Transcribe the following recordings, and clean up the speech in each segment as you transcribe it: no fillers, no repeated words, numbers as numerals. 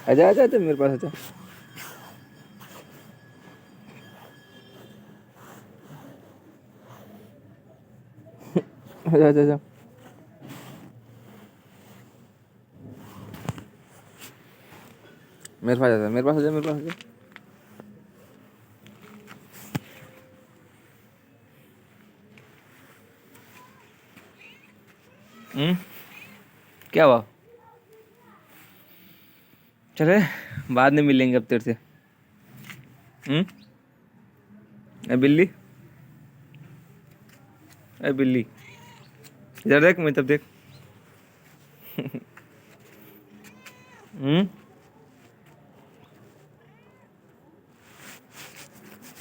आजा आजा आजा मेरे पास आजा। आजा आजा आजा। मेरे पास आजा, मेरे पास आजा, मेरे पास आजा। क्या हुआ? चले बाद में मिलेंगे अब तेरे से। ए बिल्ली, ए बिल्ली, इधर देख, मैं तब देख।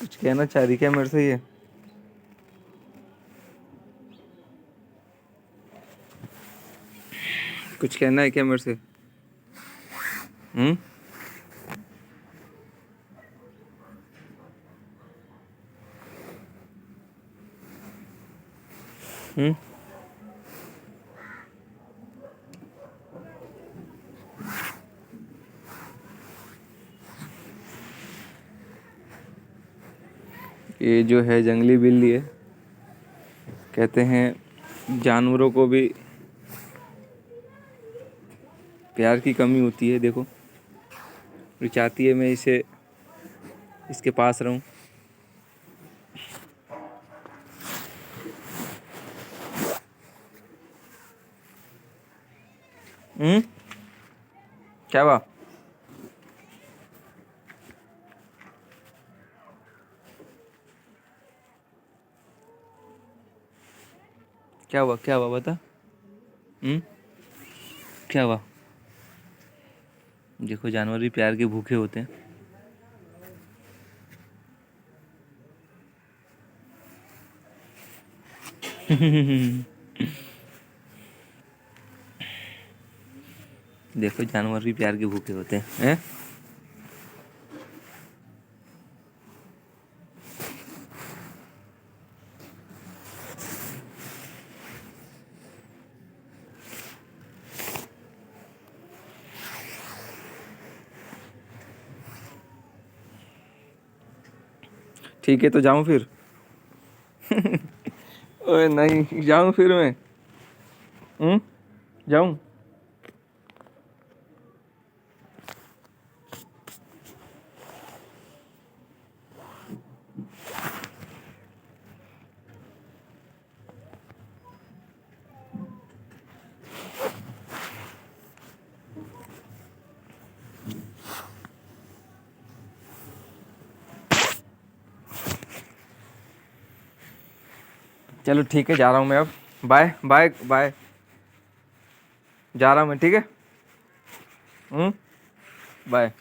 कुछ कहना चाह रही क्या मेरे से ये? कुछ कहना है क्या मेरे से? हम्म हम्म ये जो है जंगली बिल्ली है। कहते हैं जानवरों को भी प्यार की कमी होती है। देखो, ये चाहती है मैं इसे इसके पास रहूं। क्या हुआ? क्या हुआ? क्या हुआ बता। क्या हुआ? देखो, जानवर भी प्यार के भूखे होते हैं। देखो, जानवर भी प्यार के भूखे होते हैं। ठीक है, तो जाऊं फिर? ओए नहीं, जाऊं फिर मैं? जाऊं? चलो ठीक है, जा रहा हूँ मैं अब। Bye bye bye. जा रहा हूँ मैं, ठीक है। बाय।